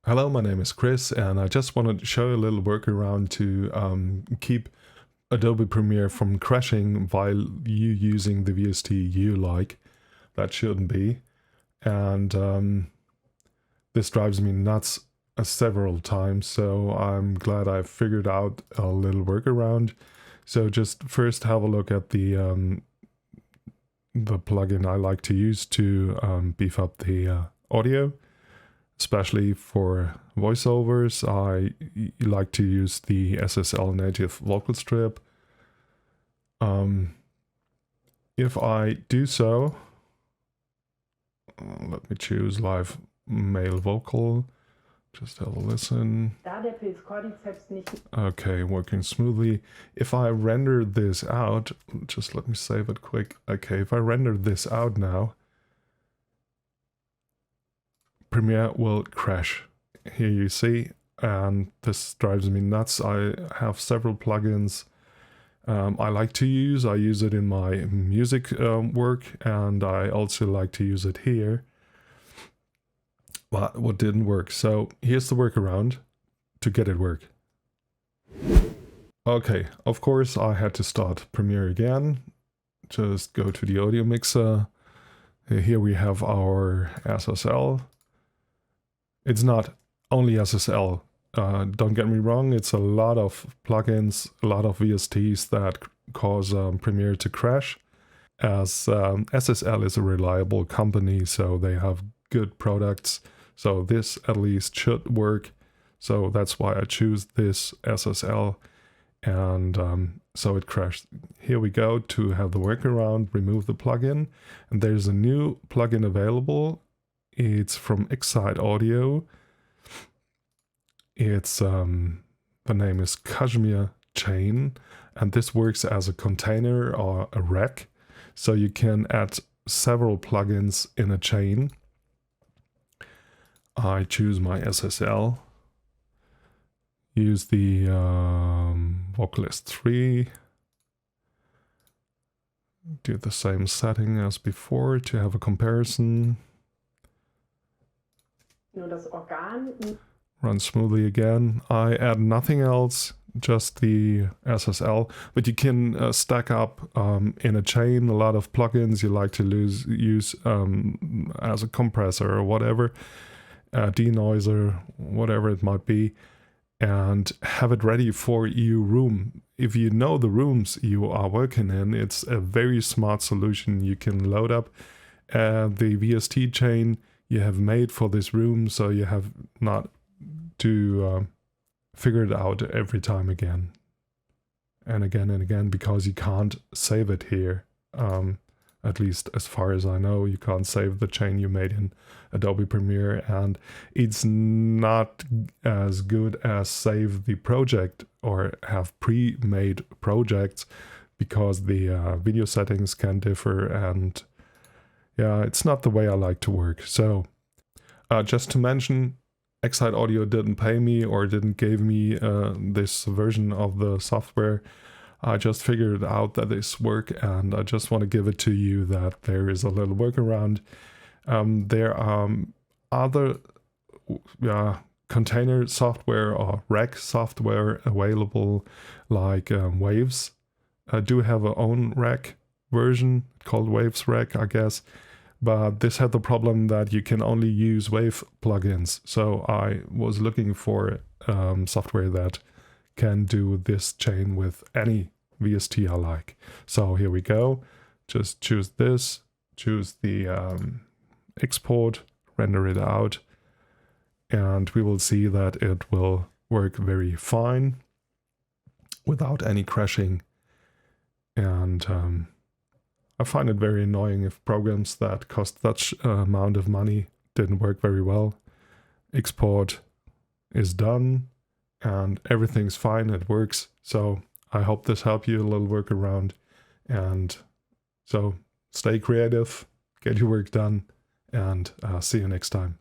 Hello, my name is Chris, and I just wanted to show you a little workaround to keep Adobe Premiere from crashing while you using the VST you like. That shouldn't be. And this drives me nuts several times, so I'm glad I figured out a little workaround. So just first have a look at the plugin I like to use to beef up the audio. Especially for voiceovers, I like to use the SSL native vocal strip. If I do so, let me choose live male vocal. Just have a listen. Okay, working smoothly. If I render this out, just let me save it quick. Okay, if I render this out now, Premiere will crash. Here you see, and this drives me nuts. I have several plugins I like to use. I use it in my music work, and I also like to use it here. But what didn't work? So here's the workaround to get it work. Okay, of course I had to start Premiere again. Just go to the audio mixer. Here we have our SSL. It's not only SSL. Don't get me wrong, it's a lot of plugins, a lot of VSTs that cause Premiere to crash, as SSL is a reliable company, so they have good products. So this at least should work. So that's why I choose this SSL, and so it crashed. Here we go to have the workaround, remove the plugin, and there's a new plugin available. It's from Excite Audio. It's the name is KSHMR Chain, and this works as a container or a rack, so you can add several plugins in a chain. I choose my SSL, use the Vocalist 3, do the same setting as before to have a comparison. Run smoothly again. I add nothing else, just the SSL, but you can stack up in a chain a lot of plugins you like to use as a compressor or whatever, denoiser, whatever it might be, and have it ready for your room. If you know the rooms you are working in, it's a very smart solution. You can load up the VST chain you have made for this room, so you have not to figure it out every time again and again, because you can't save it here. At least as far as I know, you can't save the chain you made in Adobe Premiere, and it's not as good as save the project or have pre-made projects, because the video settings can differ, and yeah, it's not the way I like to work. So just to mention, Excite Audio didn't pay me or didn't give me this version of the software. I just figured out that this works, and I just want to give it to you that there is a little workaround. There are other container software or rack software available, like Waves. I do have a own rack version called Waves Rack, I guess. But this had the problem that you can only use Wave plugins. So I was looking for software that can do this chain with any VST I like. So here we go. Just choose this, choose the export, render it out, and we will see that it will work very fine without any crashing. And I find it very annoying if programs that cost such amount of money didn't work very well. Export is done and everything's fine, it works. So I hope this helped you, a little workaround. And so stay creative, get your work done, and see you next time.